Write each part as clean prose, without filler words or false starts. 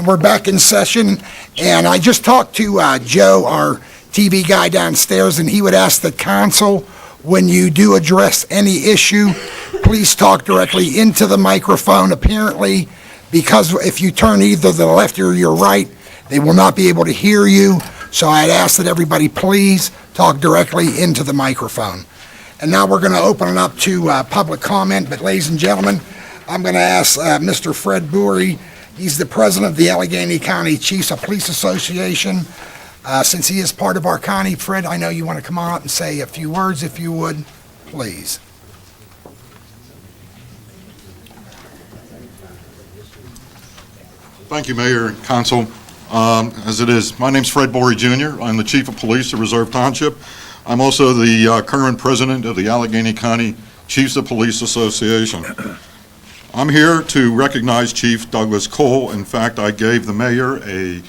And we're back in session, and I just talked to Joe, our TV guy downstairs, and he would ask the council, when you do address any issue, please talk directly into the microphone. Apparently, because if you turn either to the left or your right, they will not be able to hear you. So I'd ask that everybody please talk directly into the microphone. And now we're going to open it up to public comment, but ladies and gentlemen, I'm going to ask Mr. Fred Bowery. He's the president of the Allegheny County Chiefs of Police Association. Since he is part of our county, Fred, I know you want to come on up and say a few words, if you would, please. Thank you, Mayor and Council. As it is, my name's Fred Bowery Jr. I'm the Chief of Police of Reserve Township. I'm also the current president of the Allegheny County Chiefs of Police Association. I'm here to recognize Chief Douglas Cole. In fact, I gave the mayor a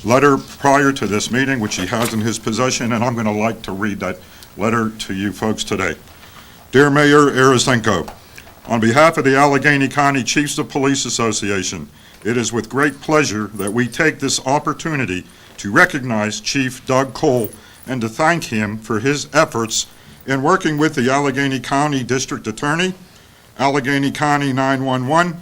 letter prior to this meeting, which he has in his possession, and I'm going to like to read that letter to you folks today. Dear Mayor Arisenko, on behalf of the Allegheny County Chiefs of Police Association, it is with great pleasure that we take this opportunity to recognize Chief Doug Cole and to thank him for his efforts in working with the Allegheny County District Attorney, Allegheny County 911,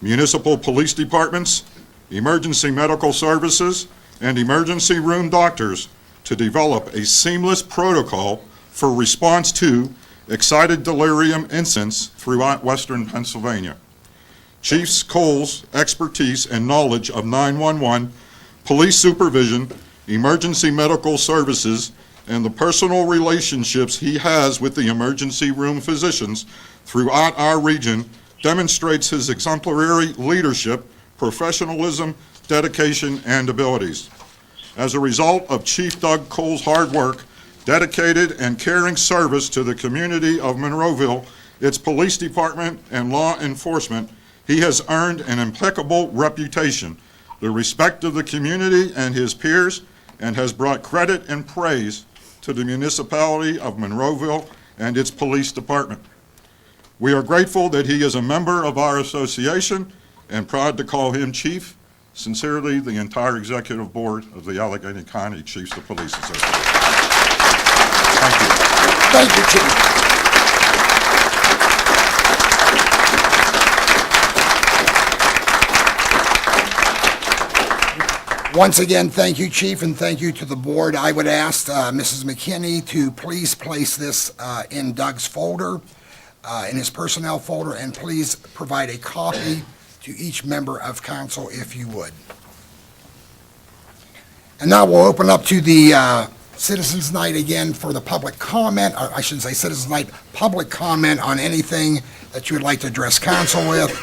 municipal police departments, emergency medical services, and emergency room doctors to develop a seamless protocol for response to excited delirium incidents throughout Western Pennsylvania. Chief Cole's expertise and knowledge of 911, police supervision, emergency medical services, and the personal relationships he has with the emergency room physicians throughout our region demonstrates his exemplary leadership, professionalism, dedication, and abilities. As a result of Chief Doug Cole's hard work, dedicated and caring service to the community of Monroeville, its police department, and law enforcement, he has earned an impeccable reputation, the respect of the community and his peers, and has brought credit and praise to the municipality of Monroeville and its police department. We are grateful that he is a member of our association and proud to call him Chief. Sincerely, the entire executive board of the Allegheny County Chiefs of Police Association. Thank you. Thank you, Chief. Once again, thank you, Chief, and thank you to the board. I would ask Mrs. McKinney to please place this in Doug's folder, in his personnel folder, and please provide a copy to each member of council, if you would. And now we'll open up to the Citizens Night again for the public comment, or I shouldn't say Citizens Night, public comment on anything that you would like to address council with.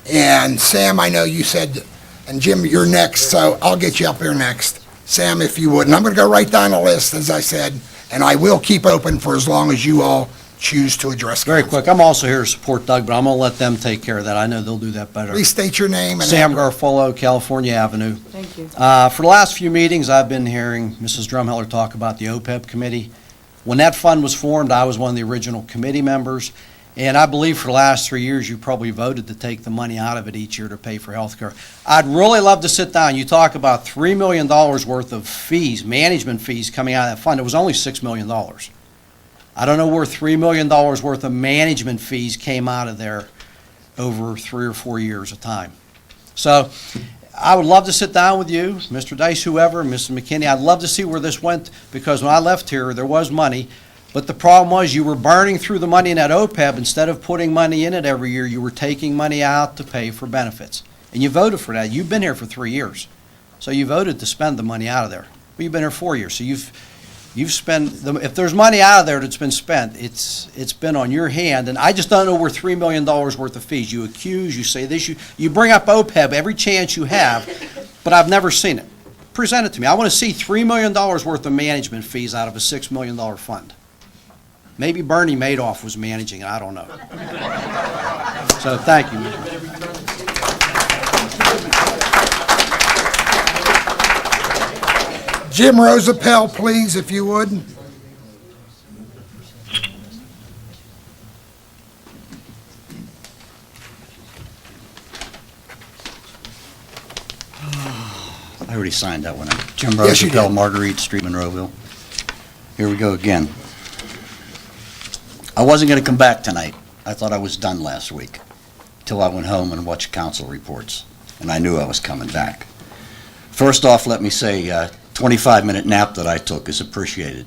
And Sam, I know you said, and Jim, you're next, so I'll get you up here next. Sam, if you would. And I'm going to go right down the list, as I said, and I will keep open for as long as you all choose to address Very council. quick, I'm also here to support Doug, but I'm going to let them take care of that. I know they'll do that better. Please state your name. And Sam Garfolo, California Avenue. Thank you. For the last few meetings, I've been hearing Mrs. Drumheller talk about the OPEB committee. When that fund was formed, I was one of the original committee members, and I believe for the last 3 years, you probably voted to take the money out of it each year to pay for health care. I'd really love to sit down. You talk about $3 million worth of fees, management fees coming out of that fund. It was only $6 million. I don't know where $3 million worth of management fees came out of there over 3 or 4 years of time. So I would love to sit down with you, Mr. Dice, whoever, Mrs. McKinney. I'd love to see where this went, because when I left here, there was money. But the problem was you were burning through the money in that OPEB. Instead of putting money in it every year, you were taking money out to pay for benefits. And you voted for that. You've been here for 3 years. So you voted to spend the money out of there. Well, you've been here 4 years. So you've spent, if there's money out of there that's been spent, it's been on your hand. And I just don't know where $3 million worth of fees. You accuse, you say this, you bring up OPEB every chance you have, but I've never seen it. Present it to me. I want to see $3 million worth of management fees out of a $6 million fund. Maybe Bernie Madoff was managing it, I don't know. So thank you, Mr. Jim Rosapel, please, if you would. I already signed that one. Jim Yes, you Roosevelt, did. Marguerite Street, Monroeville. Here we go again. I wasn't going to come back tonight. I thought I was done last week, till I went home and watched council reports, and I knew I was coming back. First off, let me say, 25-minute nap that I took is appreciated.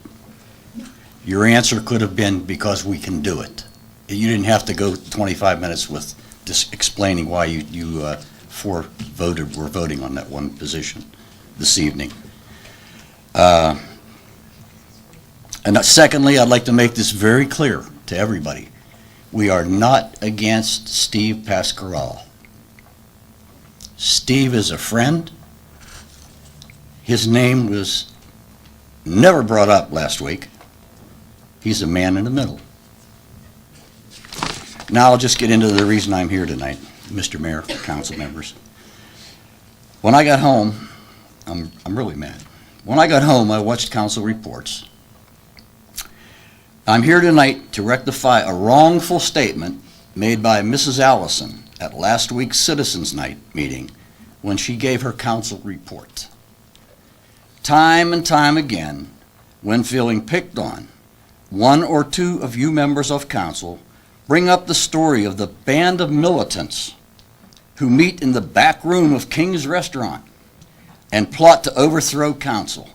Your answer could have been because we can do it. You didn't have to go 25 minutes with just explaining why you were voting on that one position this evening. And secondly, I'd like to make this very clear to everybody. We are not against Steve Pasquarello. Steve is a friend. His name was never brought up last week. He's a man in the middle. Now I'll just get into the reason I'm here tonight, Mr. Mayor, council members. When I got home, I'm really mad. When I got home, I watched council reports. I'm here tonight to rectify a wrongful statement made by Mrs. Allison at last week's Citizens Night meeting when she gave her council report. Time and time again, when feeling picked on, one or two of you members of council bring up the story of the band of militants who meet in the back room of King's Restaurant and plot to overthrow council.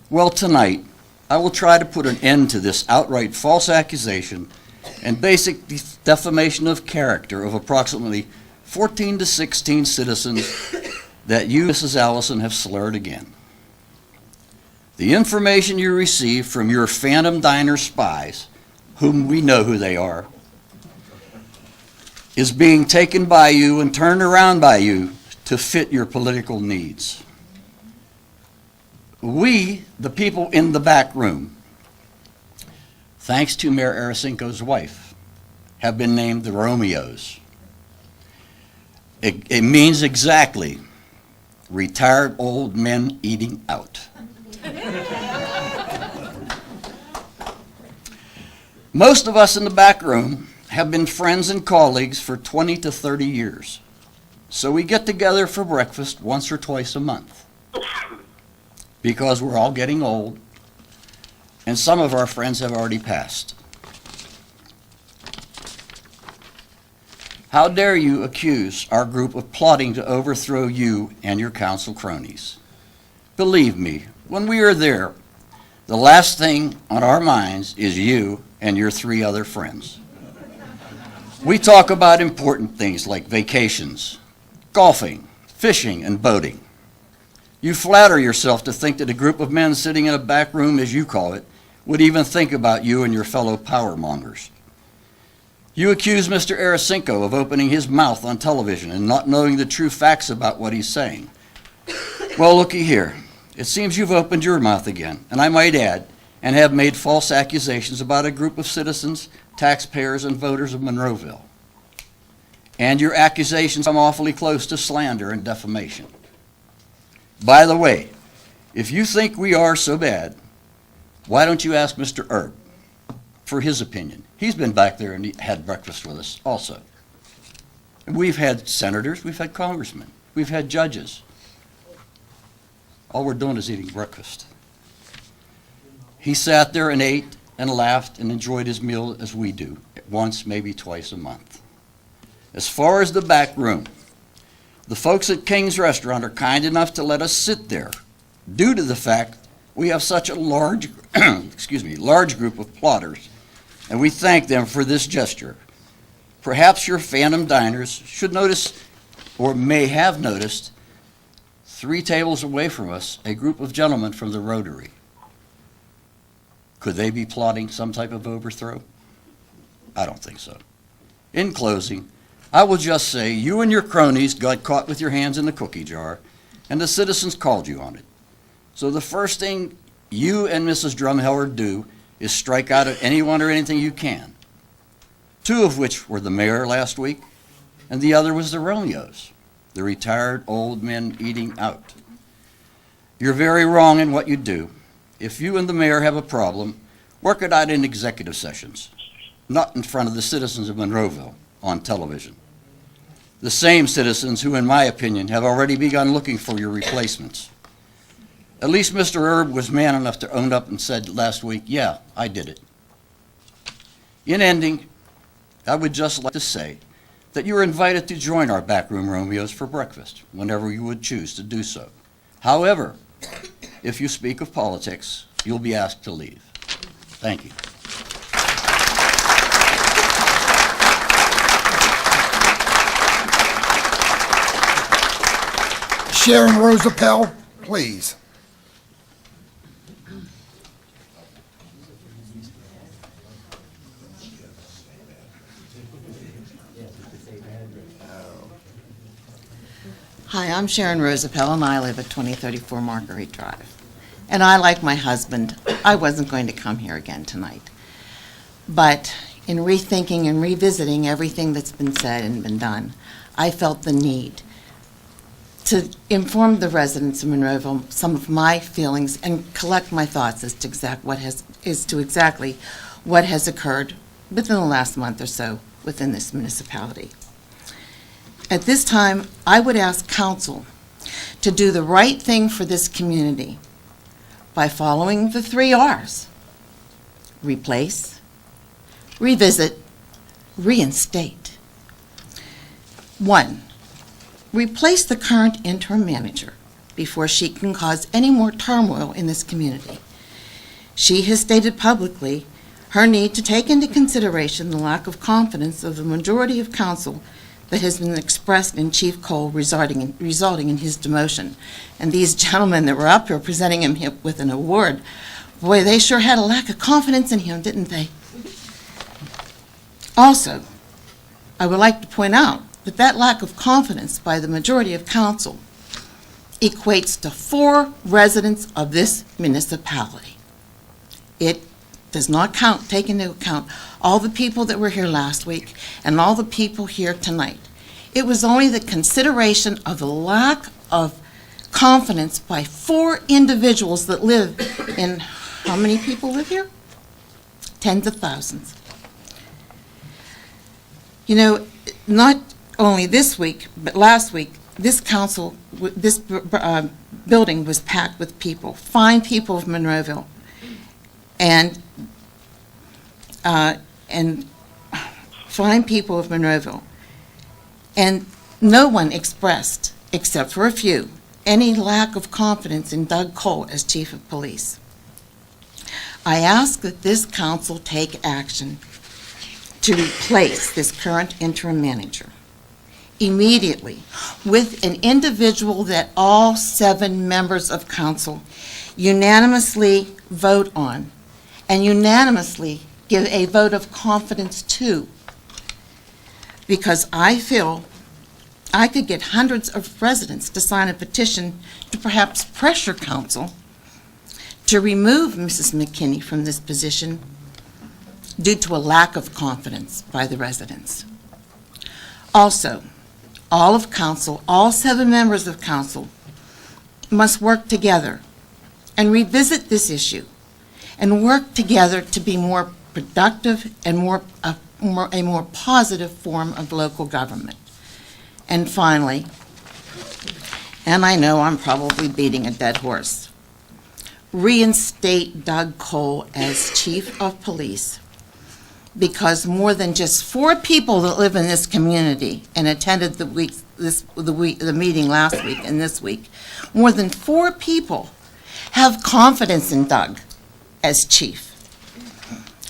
Well, tonight, I will try to put an end to this outright false accusation and basic defamation of character of approximately 14 to 16 citizens that you, Mrs. Allison, have slurred again. The information you receive from your Phantom Diner spies, whom we know who they are, is being taken by you and turned around by you to fit your political needs. We, the people in the back room, thanks to Mayor Arasinko's wife, have been named the Romeos. It means exactly retired old men eating out. Most of us in the back room have been friends and colleagues for 20 to 30 years. So we get together for breakfast once or twice a month because we're all getting old and some of our friends have already passed. How dare you accuse our group of plotting to overthrow you and your council cronies? Believe me, when we are there, the last thing on our minds is you and your 3 other friends. We talk about important things like vacations, golfing, fishing, and boating. You flatter yourself to think that a group of men sitting in a back room, as you call it, would even think about you and your fellow power mongers. You accuse Mr. Arasinko of opening his mouth on television and not knowing the true facts about what he's saying. Well, looky here. It seems you've opened your mouth again, and I might add, and have made false accusations about a group of citizens, taxpayers, and voters of Monroeville. And your accusations come awfully close to slander and defamation. By the way, if you think we are so bad, why don't you ask Mr. Erb for his opinion? He's been back there and he had breakfast with us also. We've had senators, we've had congressmen, we've had judges. All we're doing is eating breakfast. He sat there and ate and laughed and enjoyed his meal as we do, once, maybe twice a month. As far as the back room, the folks at King's Restaurant are kind enough to let us sit there due to the fact we have such a large, large group of plotters, and we thank them for this gesture. Perhaps your Phantom Diners should notice, or may have noticed, 3 tables away from us, a group of gentlemen from the Rotary. Could they be plotting some type of overthrow? I don't think so. In closing, I will just say you and your cronies got caught with your hands in the cookie jar, and the citizens called you on it. So the first thing you and Mrs. Drumheller do is strike out at anyone or anything you can. 2 of which were the mayor last week, and the other was the Romeos, the retired old men eating out. You're very wrong in what you do. If you and the mayor have a problem, work it out in executive sessions, not in front of the citizens of Monroeville on television. The same citizens who, in my opinion, have already begun looking for your replacements. At least Mr. Erb was man enough to own up and said last week, yeah, I did it. In ending, I would just like to say that you are invited to join our backroom Romeos for breakfast whenever you would choose to do so. However, if you speak of politics, you'll be asked to leave. Thank you. Sharon Rosapel, please. Hi, I'm Sharon Rosapel, and I live at 2034 Marguerite Drive. And I, like my husband, I wasn't going to come here again tonight. But in rethinking and revisiting everything that's been said and been done, I felt the need to inform the residents of Monroeville some of my feelings and collect my thoughts as to exactly what has occurred within the last month or so within this municipality. At this time, I would ask council to do the right thing for this community by following the 3 R's: replace, revisit, reinstate. 1, replace the current interim manager before she can cause any more turmoil in this community. She has stated publicly her need to take into consideration the lack of confidence of the majority of council that has been expressed in Chief Cole resulting in his demotion. And these gentlemen that were up here presenting him with an award, boy, they sure had a lack of confidence in him, didn't they? Also, I would like to point out that lack of confidence by the majority of council equates to 4 residents of this municipality. It does not take into account all the people that were here last week and all the people here tonight. It was only the consideration of the lack of confidence by 4 individuals that live in, how many people live here? Tens of thousands. You know, not only this week, but last week, this council, this building was packed with people, fine people of Monroeville, and fine people of Monroeville. And no one expressed, except for a few, any lack of confidence in Doug Cole as chief of police. I ask that this council take action to replace this current interim manager immediately with an individual that all 7 members of council unanimously vote on and unanimously give a vote of confidence to, because I feel I could get hundreds of residents to sign a petition to perhaps pressure council to remove Mrs. McKinney from this position due to a lack of confidence by the residents. Also, all of council, all 7 members of council must work together and revisit this issue and work together to be more productive and a more positive form of local government. And finally, and I know I'm probably beating a dead horse, reinstate Doug Cole as chief of police, because more than just 4 people that live in this community and attended the meeting last week and this week, more than 4 people have confidence in Doug as chief.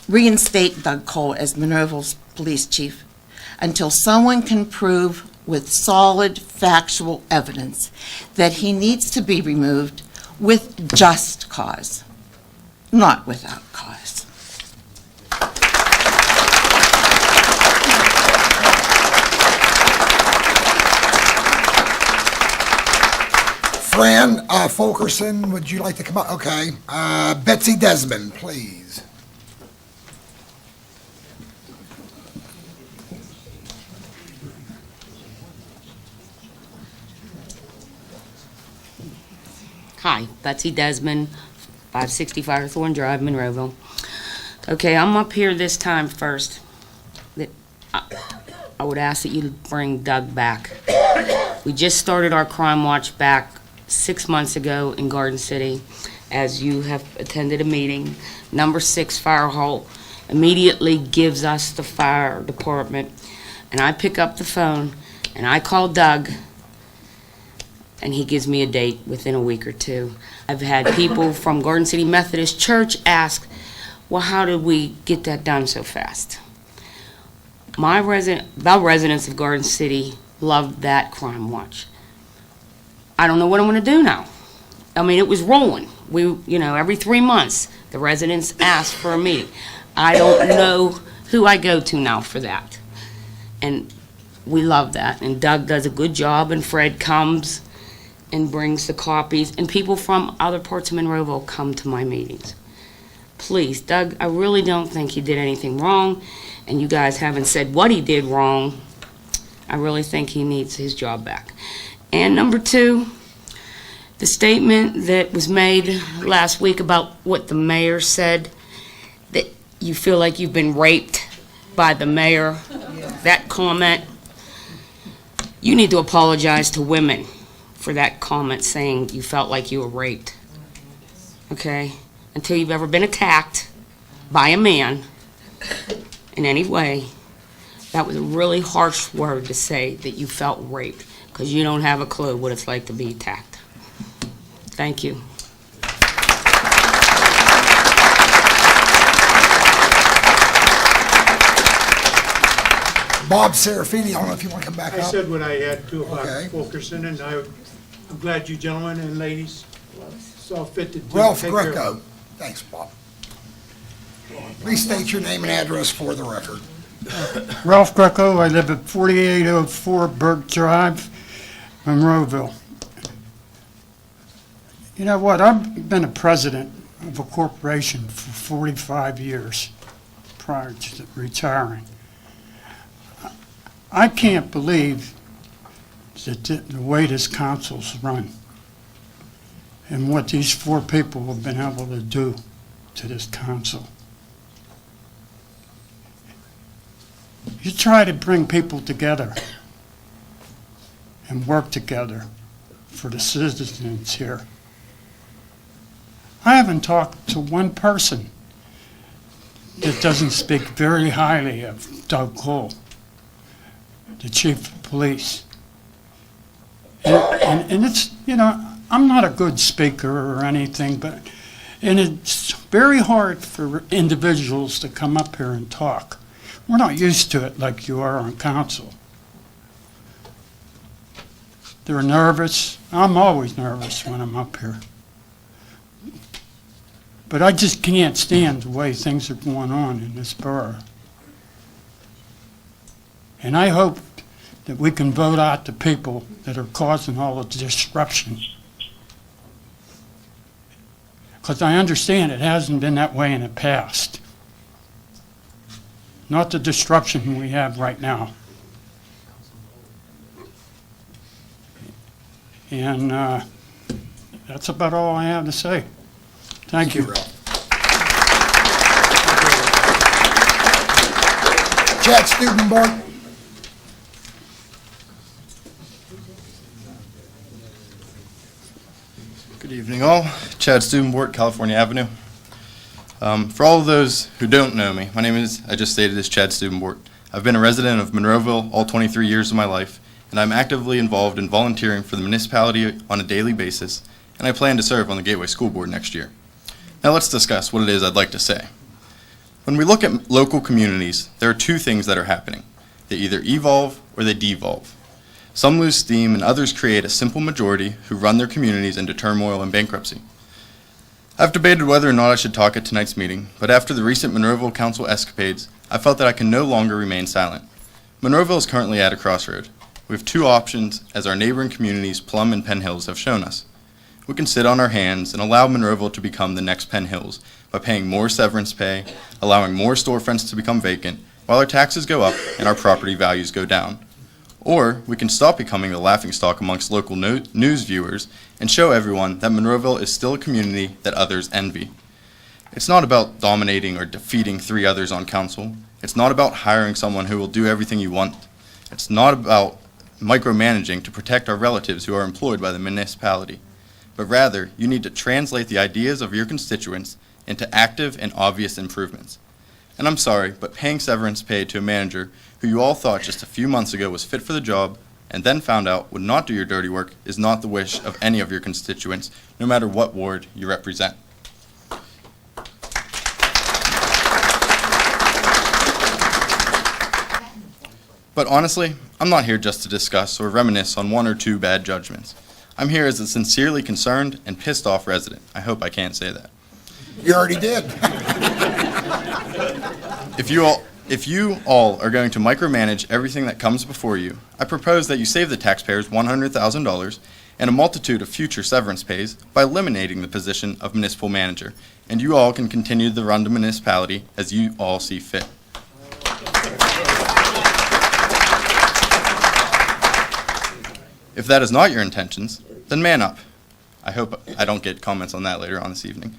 Reinstate Doug Cole as Monroeville's police chief until someone can prove with solid factual evidence that he needs to be removed with just cause, not without cause. Fran Fulkerson, would you like to come up? Okay. Betsy Desmond, please. Hi, Betsy Desmond, 560 Firethorn Drive, Monroeville. Okay, I'm up here this time first. I would ask that you bring Doug back. We just started our crime watch back 6 months ago in Garden City, as you have attended a meeting. Number 6 fire hall immediately gives us the fire department, and I pick up the phone and I call Doug, and he gives me a date within a week or two. I've had people from Garden City Methodist Church ask, well, how did we get that done so fast? The residents of Garden City loved that crime watch. I don't know what I'm going to do now. I mean, it was rolling. Every 3 months, the residents asked for a meeting. I don't know who I go to now for that. And we love that. And Doug does a good job, and Fred comes and brings the copies, and people from other parts of Monroeville come to my meetings. Please, Doug, I really don't think he did anything wrong, and you guys haven't said what he did wrong. I really think he needs his job back. And number 2, the statement that was made last week about what the mayor said, that you feel like you've been raped by the mayor, that comment, you need to apologize to women for that comment, saying you felt like you were raped. Okay? Until you've ever been attacked by a man in any way, that was a really harsh word to say, that you felt raped, because you don't have a clue what it's like to be attacked. Thank you. Bob Serafini, I don't know if you want to come back I up. said what I had to about Okay. Fulkerson, and I'm glad you gentlemen and ladies saw fit to Ralph take care of it. Greco. Thanks, Bob. Please state your name and address for the record. Ralph Greco, I live at 4804 Burke Drive, Monroeville. You know what, I've been a president of a corporation for 45 years prior to retiring. I can't believe that the way this council's run and what these 4 people have been able to do to this council. You try to bring people together and work together for the citizens here. I haven't talked to one person that doesn't speak very highly of Doug Cole, the chief of police. And it's, I'm not a good speaker or anything, and it's very hard for individuals to come up here and talk. We're not used to it like you are on council. They're nervous. I'm always nervous when I'm up here. But I just can't stand the way things are going on in this borough. And I hope that we can vote out the people that are causing all the disruption. Because I understand it hasn't been that way in the past. Not the disruption we have right now. And that's about all I have to say. Thank you. Chad Stubenborg. Good evening, all. Chad Stubenbort, California Avenue. For all of those who don't know me, my name is, I just stated, is Chad Stubenbort. I've been a resident of Monroeville all 23 years of my life, and I'm actively involved in volunteering for the municipality on a daily basis, and I plan to serve on the Gateway School Board next year. Now let's discuss what it is I'd like to say. When we look at local communities, there are 2 things that are happening. They either evolve or they devolve. Some lose steam and others create a simple majority who run their communities into turmoil and bankruptcy. I've debated whether or not I should talk at tonight's meeting, but after the recent Monroeville Council escapades, I felt that I can no longer remain silent. Monroeville is currently at a crossroad. We have 2 options, as our neighboring communities, Plum and Penn Hills, have shown us. We can sit on our hands and allow Monroeville to become the next Penn Hills by paying more severance pay, allowing more storefronts to become vacant, while our taxes go up and our property values go down. Or we can stop becoming the laughingstock amongst local news viewers and show everyone that Monroeville is still a community that others envy. It's not about dominating or defeating 3 others on council. It's not about hiring someone who will do everything you want. It's not about micromanaging to protect our relatives who are employed by the municipality, but rather you need to translate the ideas of your constituents into active and obvious improvements. And I'm sorry, but paying severance pay to a manager who you all thought just a few months ago was fit for the job and then found out would not do your dirty work is not the wish of any of your constituents, no matter what ward you represent. But honestly, I'm not here just to discuss or reminisce on one or two bad judgments. I'm here as a sincerely concerned and pissed off resident. I hope I can't say that. You already did. If you all are going to micromanage everything that comes before you, I propose that you save the taxpayers $100,000 and a multitude of future severance pays by eliminating the position of municipal manager, and you all can continue to run the municipality as you all see fit. If that is not your intentions, then man up. I hope I don't get comments on that later on this evening.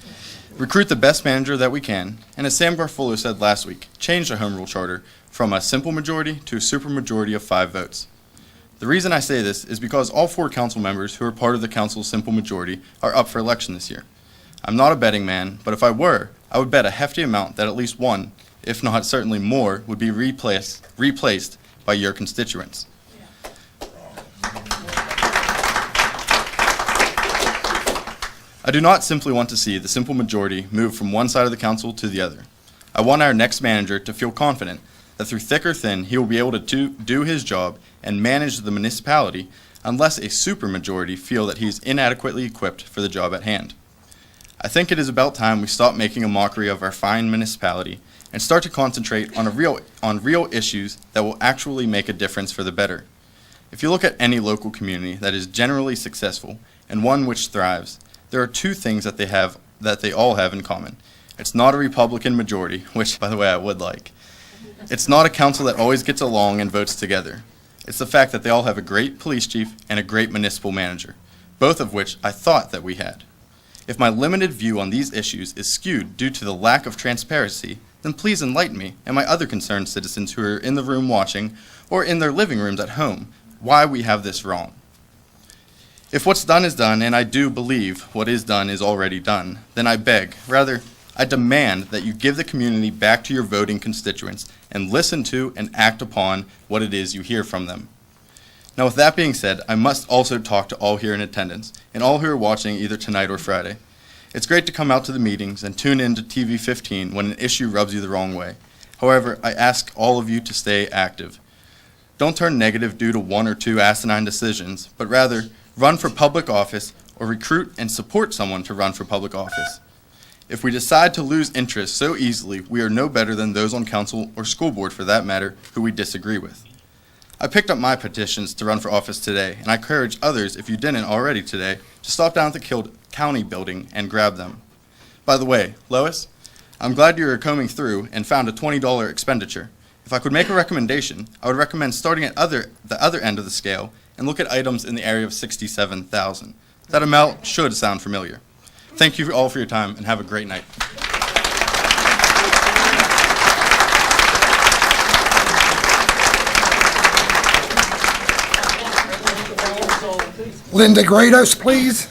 Recruit the best manager that we can, and as Sam Garfulo said last week, change the home rule charter from a simple majority to a supermajority of 5 votes. The reason I say this is because all 4 council members who are part of the council's simple majority are up for election this year. I'm not a betting man, but if I were, I would bet a hefty amount that at least one, if not certainly more, would be replaced by your constituents. I do not simply want to see the simple majority move from one side of the council to the other. I want our next manager to feel confident that through thick or thin he will be able to do his job and manage the municipality unless a supermajority feel that he is inadequately equipped for the job at hand. I think it is about time we stop making a mockery of our fine municipality and start to concentrate on real issues that will actually make a difference for the better. If you look at any local community that is generally successful and one which thrives, there are 2 things that they all have in common. It's not a Republican majority, which, by the way, I would like. It's not a council that always gets along and votes together. It's the fact that they all have a great police chief and a great municipal manager, both of which I thought that we had. If my limited view on these issues is skewed due to the lack of transparency, then please enlighten me and my other concerned citizens who are in the room watching or in their living rooms at home why we have this wrong. If what's done is done, and I do believe what is done is already done, then I beg, rather, I demand that you give the community back to your voting constituents and listen to and act upon what it is you hear from them. Now, with that being said, I must also talk to all here in attendance and all who are watching either tonight or Friday. It's great to come out to the meetings and tune in to TV 15 when an issue rubs you the wrong way. However, I ask all of you to stay active. Don't turn negative due to 1 or 2 asinine decisions, but rather, run for public office, or recruit and support someone to run for public office. If we decide to lose interest so easily, we are no better than those on council or school board, for that matter, who we disagree with. I picked up my petitions to run for office today, and I encourage others, if you didn't already today, to stop down at the county building and grab them. By the way, Lois, I'm glad you are combing through and found a $20 expenditure. If I could make a recommendation, I would recommend starting at the other end of the scale and look at items in the area of $67,000. That amount should sound familiar. Thank you all for your time, and have a great night. Linda Grados, please.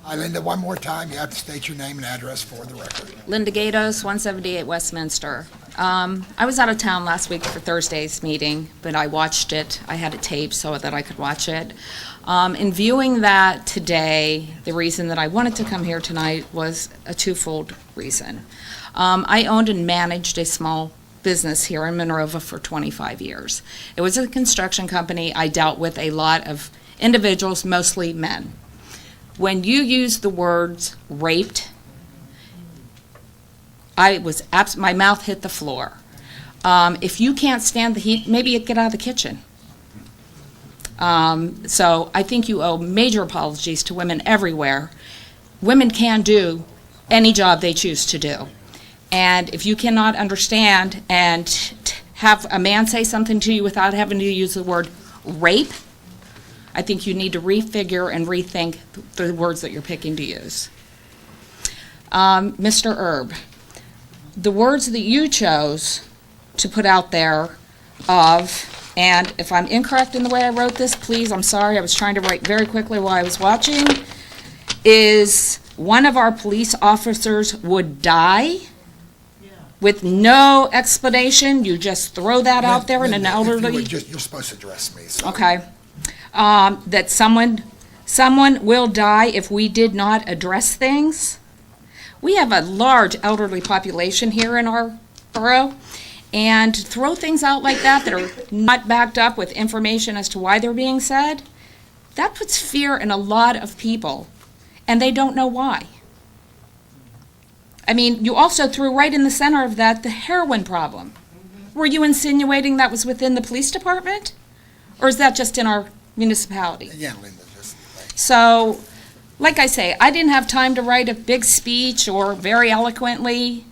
Hi, Linda, one more time. You have to state your name and address for the record. Linda Gatos, 178 Westminster. I was out of town last week for Thursday's meeting, but I watched it. I had it taped so that I could watch it. In viewing that today, the reason that I wanted to come here tonight was a twofold reason. I owned and managed a small business here in Monroeville for 25 years. It was a construction company. I dealt with a lot of individuals, mostly men. When you use the words raped, my mouth hit the floor. If you can't stand the heat, maybe you get out of the kitchen. So I think you owe major apologies to women everywhere. Women can do any job they choose to do. And if you cannot understand and have a man say something to you without having to use the word rape, I think you need to refigure and rethink the words that you're picking to use. Mr. Erb, the words that you chose to put out there of, and if I'm incorrect in the way I wrote this, please, I'm sorry, I was trying to write very quickly while I was watching, is one of our police officers would die with no explanation. You just throw that out there in an elderly... You're supposed to address me. So. Okay. That someone will die if we did not address things. We have a large elderly population here in our borough, and to throw things out like that are not backed up with information as to why they're being said, that puts fear in a lot of people, and they don't know why. I mean, you also threw right in the center of that the heroin problem. Were you insinuating that was within the police department? Or is that just in our municipality? Yeah, Linda, just... So, like I say, I didn't have time to write a big speech or very eloquently.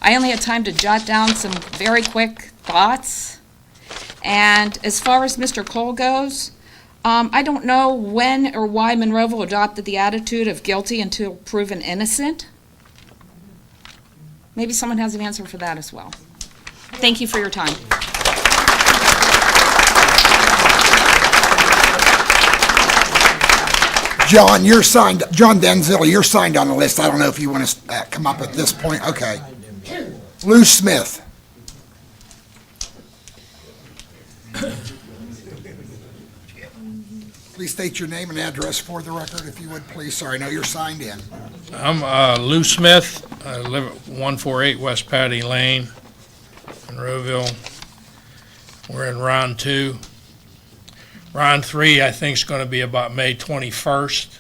I only had time to jot down some very quick thoughts. And as far as Mr. Cole goes, I don't know when or why Monroeville adopted the attitude of guilty until proven innocent. Maybe someone has an answer for that as well. Thank you for your time. John, you're signed, John Denzilla, you're signed on the list. I don't know if you want to come up at this point. Okay. Lou Smith. Please state your name and address for the record, if you would, please. Sorry, I know you're signed in. I'm Lou Smith. I live at 148 West Patty Lane, Monroeville. We're in round 2. Round 3, I think, is going to be about May 21st.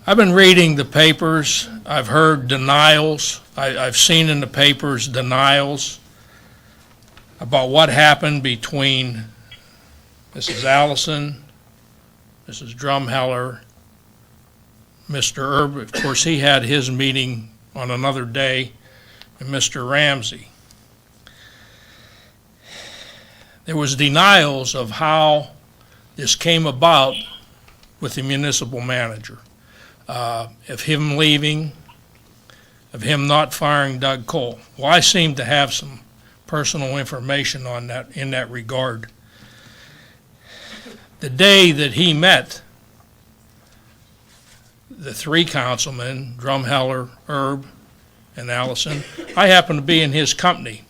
I've been reading the papers. I've heard denials. I've seen in the papers denials about what happened between Mrs. Allison, Mrs. Drumheller, Mr. Erb. Of course, he had his meeting on another day, and Mr. Ramsey. There was denials of how this came about with the municipal manager, of him leaving, of him not firing Doug Cole. Well, I seem to have some personal information on that, in that regard. The day that he met the 3 councilmen, Drumheller, Erb, and Allison, I happened to be in his company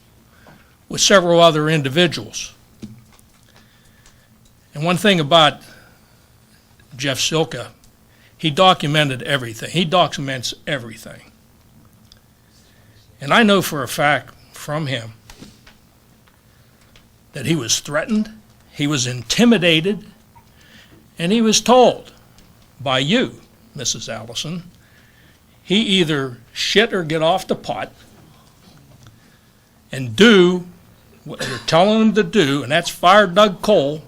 with several other individuals. And one thing about Jeff Silka, he documented everything. He documents everything. And I know for a fact from him that he was threatened, he was intimidated, and he was told by you, Mrs. Allison, he either shit or get off the pot and do what you're telling him to do, and that's fire Doug Cole,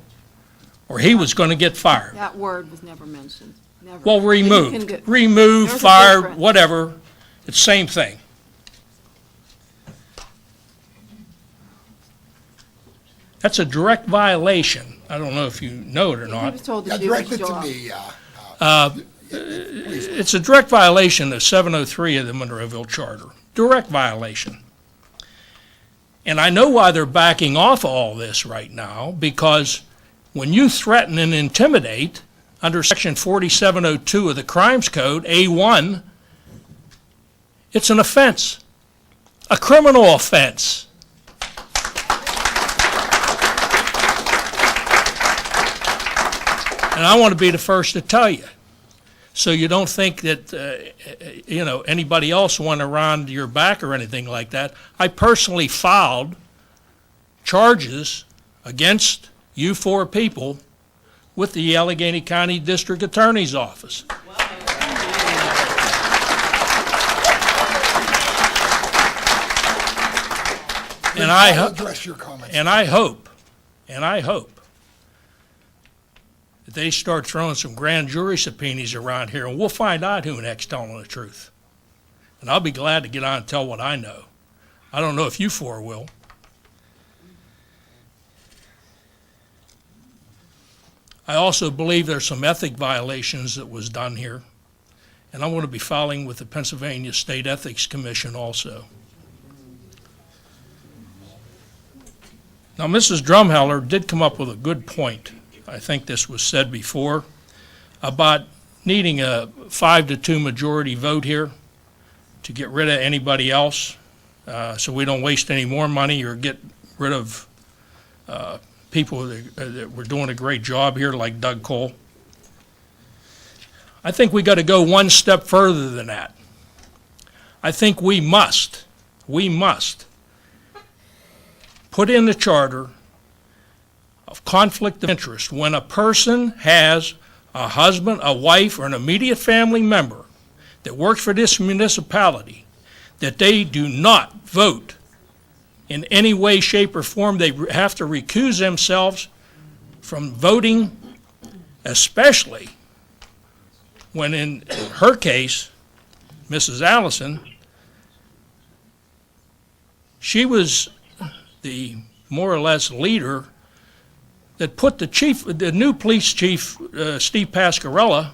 or he was going to get fired. That word was never mentioned, never. Well, But you can removed, go- removed, There's a fired, difference. whatever, it's the same thing. That's a direct violation. I don't know if you know it or He not. was told Yeah, to do his direct it to job. me. It's a direct violation of 703 of the Monroeville Charter. Direct violation. And I know why they're backing off all this right now, because when you threaten and intimidate, under Section 4702 of the Crimes Code, A1, it's an offense, a criminal offense. And I want to be the first to tell you, so you don't think that, anybody else went around your back or anything like that. I personally filed charges against you 4 people with the Allegheny County District Attorney's Office. And I'll address your comments. And I hope that they start throwing some grand jury subpoenas around here, and we'll find out who next telling the truth. And I'll be glad to get on and tell what I know. I don't know if you 4 will. I also believe there's some ethic violations that was done here, and I'm going to be filing with the Pennsylvania State Ethics Commission also. Now, Mrs. Drumheller did come up with a good point. I think this was said before, about needing a 5-2 majority vote here to get rid of anybody else, so we don't waste any more money or get rid of people that were doing a great job here, like Doug Cole. I think we got to go one step further than that. I think we must put in the charter of conflict of interest. When a person has a husband, a wife, or an immediate family member that works for this municipality, that they do not vote in any way, shape, or form. They have to recuse themselves from voting, especially when, in her case, Mrs. Allison, she was the more or less leader that put the new police chief, Steve Pasquarella,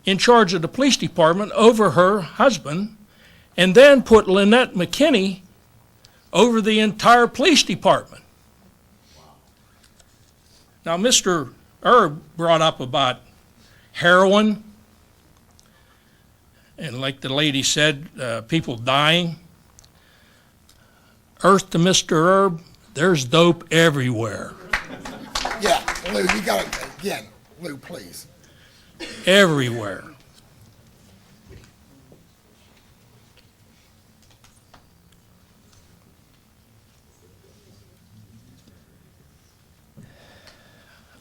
in charge of the police department over her husband, and then put Lynette McKinney over the entire police department. Now, Mr. Erb brought up about heroin, and like the lady said, people dying. Earth to Mr. Erb, there's dope everywhere. Yeah, Lou, you got it again. Lou, please. Everywhere.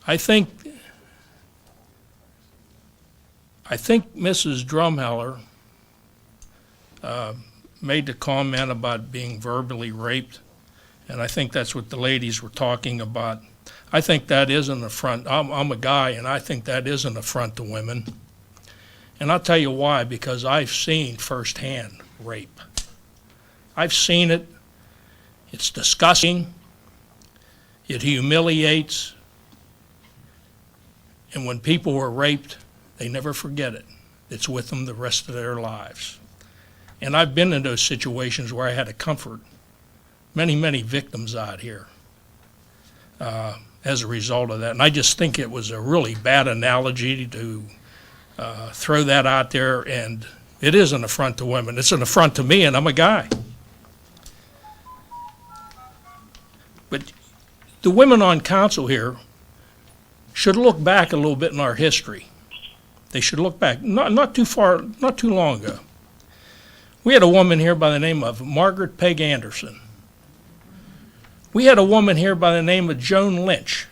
I think Mrs. Drumheller made the comment about being verbally raped, and I think that's what the ladies were talking about. I think that is an affront. I'm a guy, and I think that is an affront to women. And I'll tell you why, because I've seen firsthand rape. I've seen it. It's disgusting. It humiliates. And when people were raped, they never forget it. It's with them the rest of their lives. And I've been in those situations where I had to comfort many, many victims out here as a result of that. And I just think it was a really bad analogy to throw that out there, and it is an affront to women. It's an affront to me, and I'm a guy. But the women on council here should look back a little bit in our history. They should look back, not too far, not too long ago. We had a woman here by the name of Margaret Peg Anderson. We had a woman here by the name of Joan Lynch.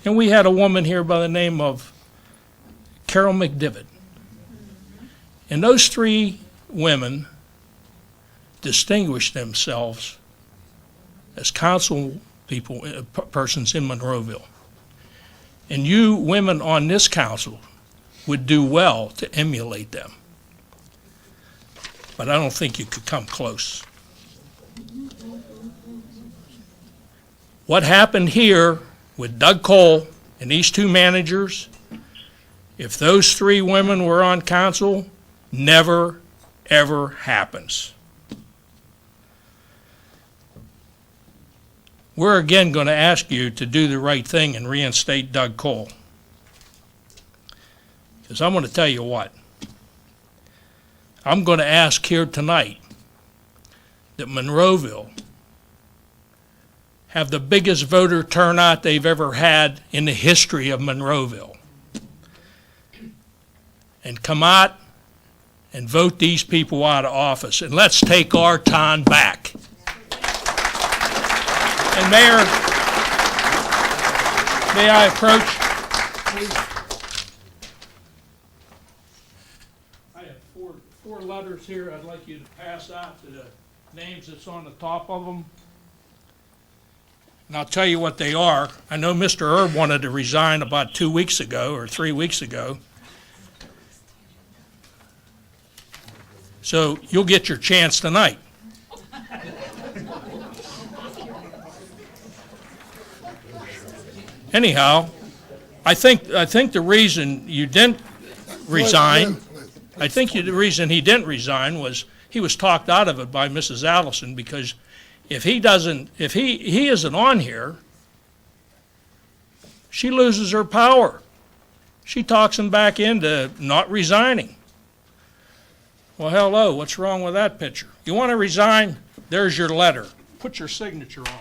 And we had a woman here by the name of Carol McDivitt. And those three women distinguished themselves as council people, persons in Monroeville. And you women on this council would do well to emulate them. But I don't think you could come close. What happened here with Doug Cole and these two managers, if those three women were on council, never, ever happens. We're again going to ask you to do the right thing and reinstate Doug Cole. Because I'm going to tell you what. I'm going to ask here tonight that Monroeville have the biggest voter turnout they've ever had in the history of Monroeville. And come out and vote these people out of office. And let's take our town back. And Mayor, may I approach? I have four letters here I'd like you to pass out to the names that's on the top of them. And I'll tell you what they are. I know Mr. Erb wanted to resign about 2 weeks ago or 3 weeks ago. So you'll get your chance tonight. anyhow, I think the reason you didn't resign, the reason he didn't resign was he was talked out of it by Mrs. Allison, because if he isn't on here, she loses her power. She talks him back into not resigning. Well, hello, what's wrong with that picture? You want to resign? There's your letter. Put your signature on it.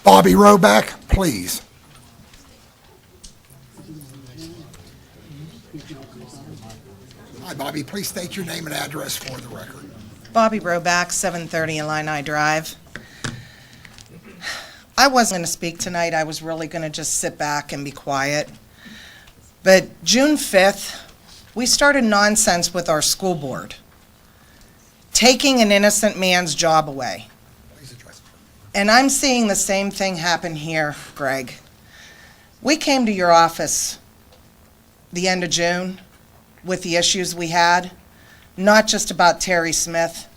Bobby Roback, please. Hi, Bobby. Please state your name and address for the record. Bobby Roback, 730 Illini Drive. I wasn't going to speak tonight. I was really going to just sit back and be quiet. But June 5th, we started nonsense with our school board, taking an innocent man's job away. Please address it. And I'm seeing the same thing happen here, Greg. We came to your office the end of June with the issues we had, not just about Terry Smith,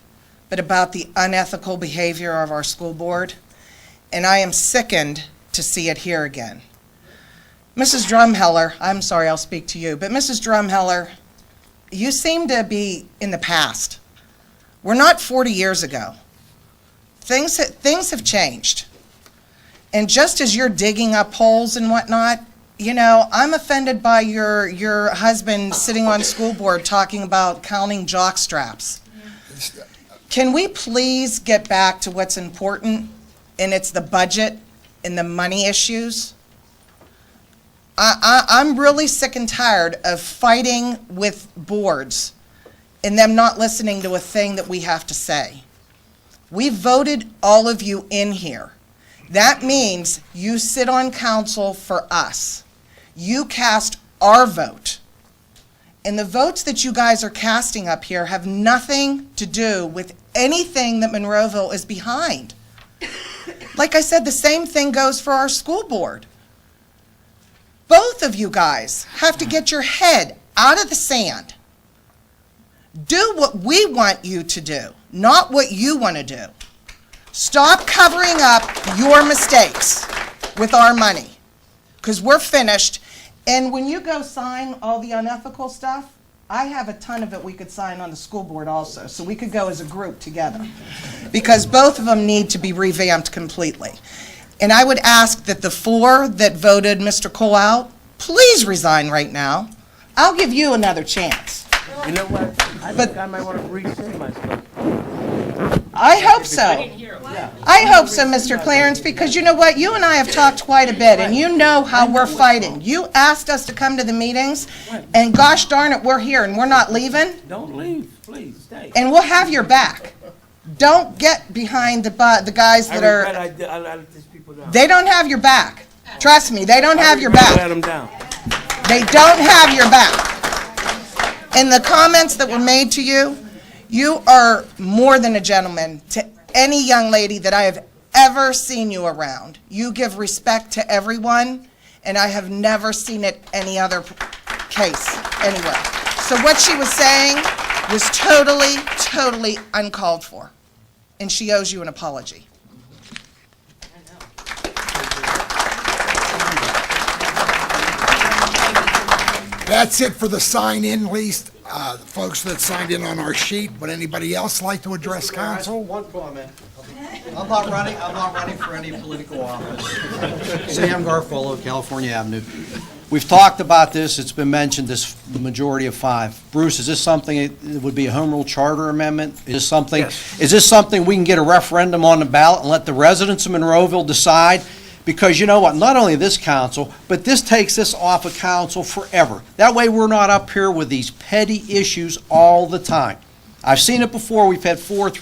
but about the unethical behavior of our school board. And I am sickened to see it here again. Mrs. Drumheller, I'm sorry, I'll speak to you, but Mrs. Drumheller, you seem to be in the past. We're not 40 years ago. Things have changed. And just as you're digging up holes and whatnot, you know, I'm offended by your husband sitting on school board talking about counting jock straps. Can we please get back to what's important, and it's the budget and the money issues? I'm really sick and tired of fighting with boards and them not listening to a thing that we have to say. We voted all of you in here. That means you sit on council for us. You cast our vote. And the votes that you guys are casting up here have nothing to do with anything that Monroeville is behind. Like I said, the same thing goes for our school board. Both of you guys have to get your head out of the sand. Do what we want you to do, not what you want to do. Stop covering up your mistakes with our money, because we're finished. And when you go sign all the unethical stuff, I have a ton of it we could sign on the school board also, so we could go as a group together, because both of them need to be revamped completely. And I would ask that the 4 that voted Mr. Cole out, please resign right now. I'll give you another chance. You know what? I think I might want to re-say myself. I hope so. I hope so, Mr. Clarence, because you know what? You and I have talked quite a bit, and you know how we're fighting. You asked us to come to the meetings, and gosh darn it, we're here, and we're not leaving. Don't leave, please, stay. And we'll have your back. Don't get behind the guys that are... I let these people down. They don't have your back. Trust me, they don't have your back. Let them down. They don't have your back. And the comments that were made to you, you are more than a gentleman to any young lady that I have ever seen you around. You give respect to everyone, and I have never seen it any other case anywhere. So what she was saying was totally, totally uncalled for, and she owes you an apology. That's it for the sign-in list. The folks that signed in on our sheet. Would anybody else like to address council? One comment. I'm not running for any political office. Sam Garfolo, California Avenue. We've talked about this, it's been mentioned, this majority of 5. Bruce, is this something, it would be a home rule charter amendment? Is this something we can get a referendum on the ballot and let the residents of Monroeville decide? Because you know what, not only this council, but this takes this off of council forever. That way we're not up here with these petty issues all the time. I've seen it before, we've had 4.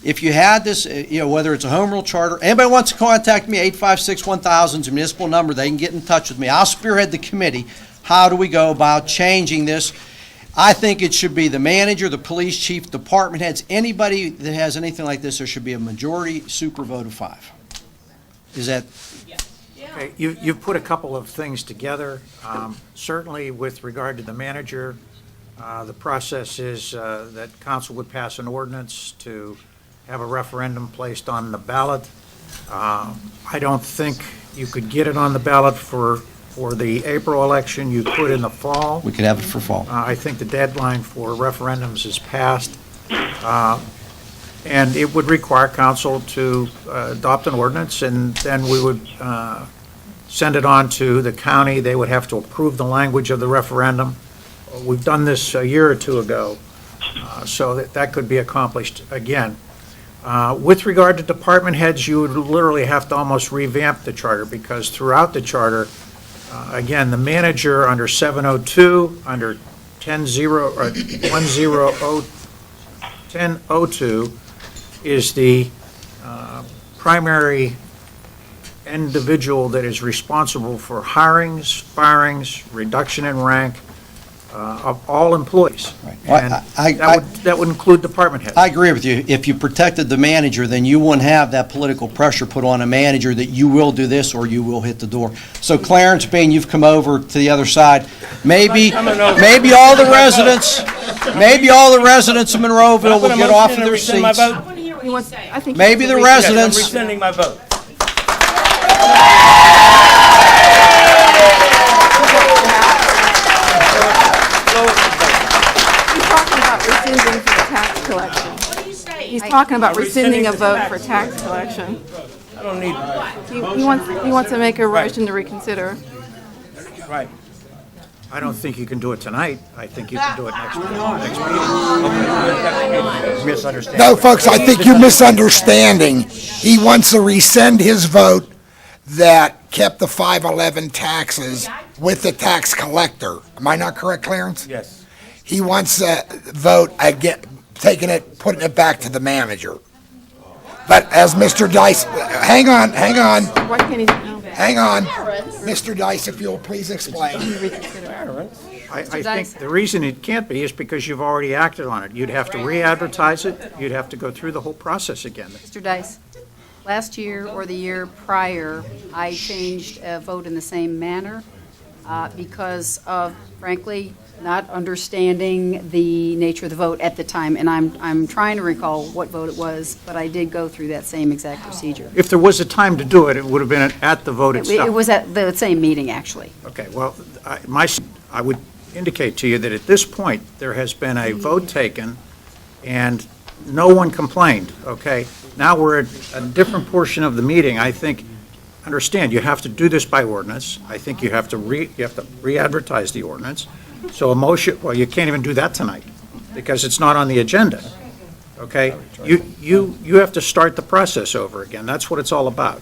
If you had this, whether it's a home rule charter, anybody wants to contact me, 856-1000 is a municipal number, they can get in touch with me. I'll spearhead the committee. How do we go about changing this? I think it should be the manager, the police chief, department heads, anybody that has anything like this, there should be a majority super vote of 5. Is that? Okay, you've put a couple of things together. Certainly with regard to the manager, The process is that council would pass an ordinance to have a referendum placed on the ballot. I don't think you could get it on the ballot for the April election. You could in the fall. We could have it for fall. I think the deadline for referendums is passed, and it would require council to adopt an ordinance, and then we would send it on to the county. They would have to approve the language of the referendum. We've done this a year or two ago, so that could be accomplished again. With regard to department heads, you would literally have to almost revamp the charter, because throughout the charter, again, the manager under 702, under 1002 is the primary individual that is responsible for hirings, firings, reduction in rank of all employees. And that would include department heads. I agree with you. If you protected the manager, then you wouldn't have that political pressure put on a manager that you will do this or you will hit the door. So Clarence, being you've come over to the other side, maybe all the residents of Monroeville will get off of their seats. Maybe the residents. I'm rescinding my vote. He's talking about rescinding a vote for tax collection. I don't need. He wants to make a motion to reconsider. Right. I don't think you can do it tonight. I think you can do it next meeting. Misunderstanding. No, folks, I think you're misunderstanding. He wants to rescind his vote that kept the 511 taxes with the tax collector. Am I not correct, Clarence? Yes. He wants to vote again, putting it back to the manager. But as Mr. Dice, hang on. Why can't he? No. Hang on. Mr. Dice, if you'll please explain. I think the reason it can't be is because you've already acted on it. You'd have to re-advertise it. You'd have to go through the whole process again. Mr. Dice, last year or the year prior, I changed a vote in the same manner because of, frankly, not understanding the nature of the vote at the time, and I'm trying to recall what vote it was, but I did go through that same exact procedure. If there was a time to do it, it would have been at the vote itself. It was at the same meeting, actually. Okay, well, I would indicate to you that at this point, there has been a vote taken, and no one complained, okay? Now we're at a different portion of the meeting. I think, understand, you have to do this by ordinance. I think you have to re-advertise the ordinance. So a motion, well, you can't even do that tonight, because it's not on the agenda, okay? You have to start the process over again. That's what it's all about.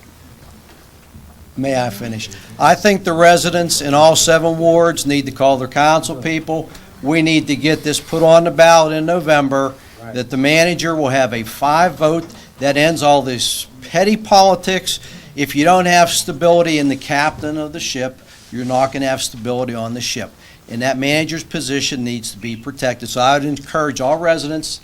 May I finish? I think the residents in all 7 wards need to call their council people. We need to get this put on the ballot in November, that the manager will have a 5 vote that ends all this petty politics. If you don't have stability in the captain of the ship, you're not going to have stability on the ship. And that manager's position needs to be protected. So I would encourage all residents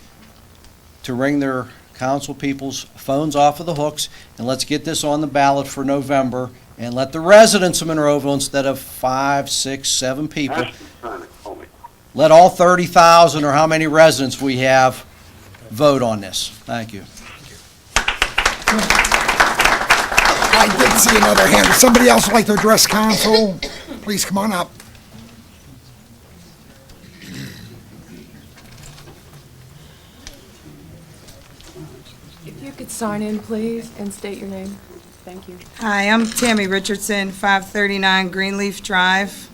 to ring their council people's phones off of the hooks, and let's get this on the ballot for November, and let the residents of Monroeville, instead of 5, 6, 7 people, let all 30,000 or how many residents we have vote on this. Thank you. I did see another hand. Would somebody else like to address council? Please come on up. If you could sign in, please, and state your name. Thank you. Hi, I'm Tammy Richardson, 539 Greenleaf Drive.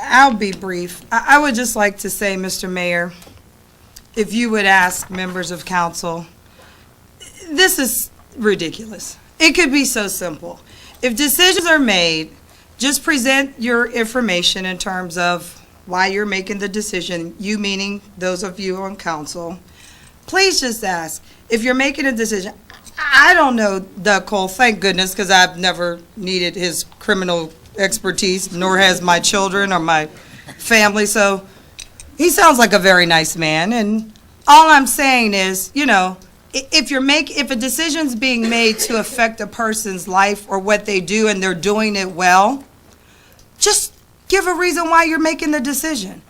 I'll be brief. I would just like to say, Mr. Mayor, if you would ask members of council, this is ridiculous. It could be so simple. If decisions are made, just present your information in terms of why you're making the decision, you meaning those of you on council. Please just ask, if you're making a decision, I don't know Doug Cole, thank goodness, because I've never needed his criminal expertise, nor has my children or my family, so he sounds like a very nice man, and all I'm saying is, you know, if a decision's being made to affect a person's life or what they do and they're doing it well, just give a reason why you're making the decision.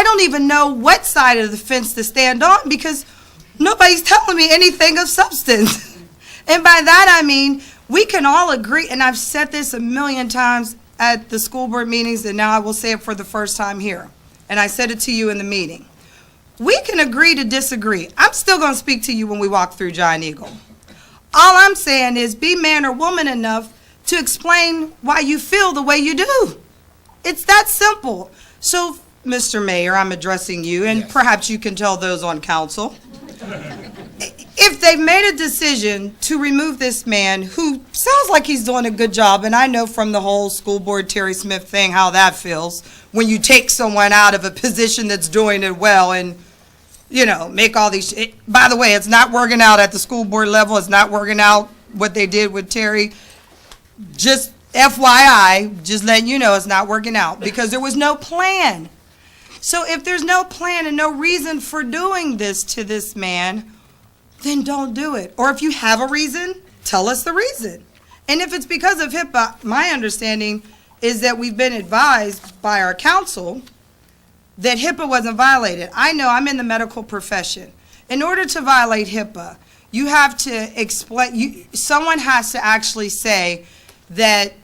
I don't even know what side of the fence to stand on because nobody's telling me anything of substance. And by that I mean, we can all agree, and I've said this a million times at the school board meetings, and now I will say it for the first time here. And I said it to you in the meeting. We can agree to disagree. I'm still going to speak to you when we walk through Giant Eagle. All I'm saying is be man or woman enough to explain why you feel the way you do. It's that simple. So, Mr. Mayor, I'm addressing you, and perhaps you can tell those on council. If they've made a decision to remove this man, who sounds like he's doing a good job, and I know from the whole school board Terry Smith thing how that feels, when you take someone out of a position that's doing it well and, you know, make all these, by the way, it's not working out at the school board level, it's not working out what they did with Terry. Just FYI, just letting you know it's not working out because there was no plan. So if there's no plan and no reason for doing this to this man, then don't do it. Or if you have a reason, tell us the reason. And if it's because of HIPAA, my understanding is that we've been advised by our council that HIPAA wasn't violated. I know I'm in the medical profession. In order to violate HIPAA, you have to explain, someone has to actually say that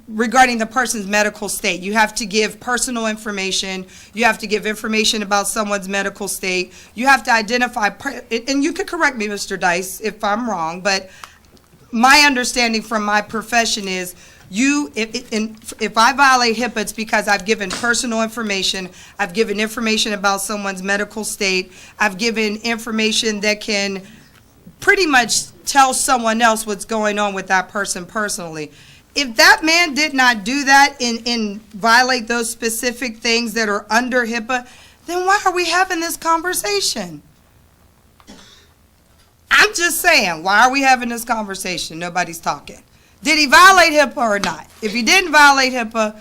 regarding the person's medical state. You have to give personal information. You have to give information about someone's medical state. You have to identify, and you could correct me, Mr. Dice, if I'm wrong, but my understanding from my profession is if I violate HIPAA, it's because I've given personal information, I've given information about someone's medical state, I've given information that can pretty much tell someone else what's going on with that person personally. If that man did not do that and violate those specific things that are under HIPAA, then why are we having this conversation? I'm just saying, why are we having this conversation? Nobody's talking. Did he violate HIPAA or not? If he didn't violate HIPAA,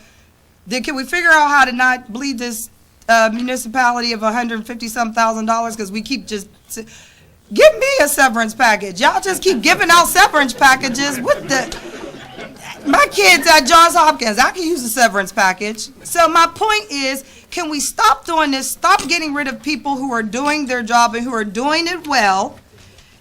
then can we figure out how to not bleed this municipality of $150-some-thousand because we keep just... Give me a severance package. Y'all just keep giving out severance packages. What the... My kids at Johns Hopkins, I can use a severance package. So my point is, can we stop doing this, stop getting rid of people who are doing their job and who are doing it well?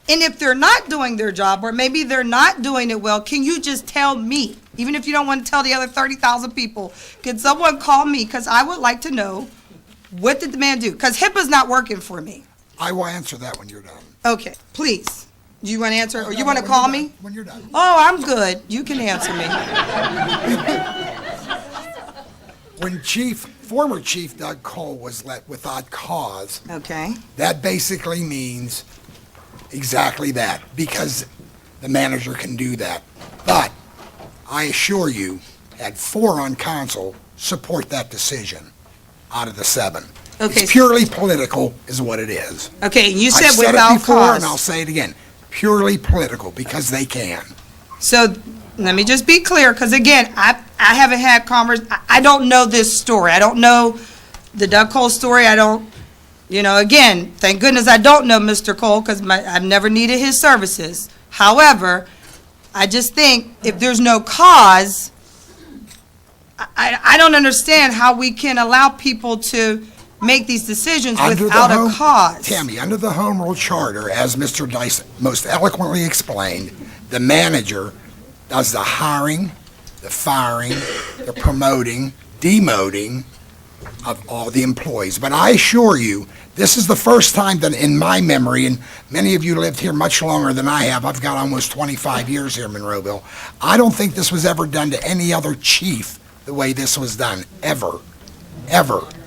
And if they're not doing their job, or maybe they're not doing it well, can you just tell me? Even if you don't want to tell the other 30,000 people, can someone call me? Because I would like to know, what did the man do? Because HIPAA's not working for me. I will answer that when you're done. Okay, please. Do you want to answer, or you want to call me? When you're done. Oh, I'm good. You can answer me. When former Chief Doug Cole was let without cause, Okay. that basically means exactly that, because the manager can do that. But I assure you, at 4 on council, support that decision out of the 7. Okay. It's purely political is what it is. Okay, you I've said without it before, cause. and I'll say it again. Purely political, because they can. So let me just be clear, because again, I haven't had I don't know this story. I don't know the Doug Cole story. I don't, again, thank goodness I don't know Mr. Cole, because I've never needed his services. However, I just think if there's no cause, I don't understand how we can allow people to make these decisions without a cause. Tammy, under the Home Rule Charter, as Mr. Dice most eloquently explained, the manager does the hiring, the firing, the promoting, demoting of all the employees. But I assure you, this is the first time that in my memory, and many of you lived here much longer than I have, I've got almost 25 years here in Monroeville, I don't think this was ever done to any other chief the way this was done, ever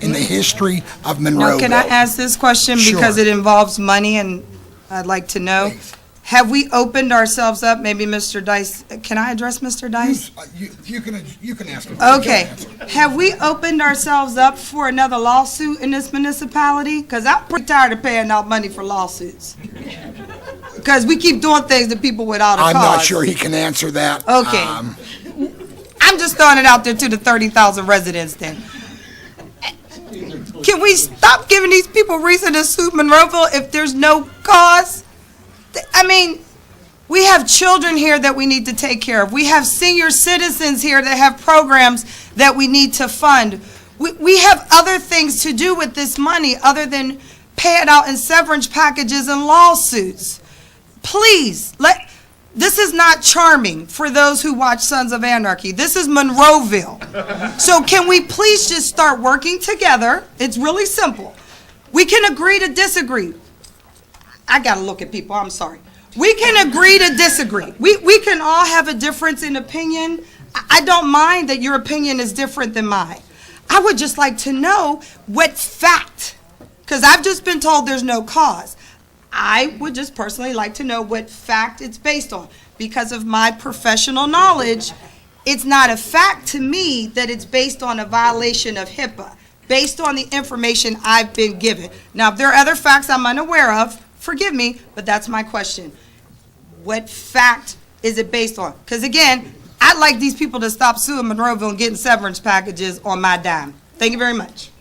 in the history of Monroeville. Now, can I ask this question because Sure. it involves money and I'd like to know? Please. Have we opened ourselves up, maybe Mr. Dice, can I address Mr. Dice? You can ask him. Okay, have we opened ourselves up for another lawsuit in this municipality? Because I'm pretty tired of paying out money for lawsuits. Because we keep doing things to people without a cause. I'm not sure he can answer that. Okay. I'm just throwing it out there to the 30,000 residents then. Can we stop giving these people reason to sue Monroeville if there's no cause? I mean, we have children here that we need to take care of. We have senior citizens here that have programs that we need to fund. We have other things to do with this money other than pay it out in severance packages and lawsuits. Please, this is not Charming for those who watch Sons of Anarchy. This is Monroeville. So can we please just start working together? It's really simple. We can agree to disagree. I gotta look at people, I'm sorry. We can agree to disagree. We can all have a difference in opinion. I don't mind that your opinion is different than mine. I would just like to know what fact, because I've just been told there's no cause. I would just personally like to know what fact it's based on. Because of my professional knowledge, it's not a fact to me that it's based on a violation of HIPAA, based on the information I've been given. Now, if there are other facts I'm unaware of, forgive me, but that's my question. What fact is it based on? Because again, I'd like these people to stop suing Monroeville and getting severance packages on my dime. Thank you very much.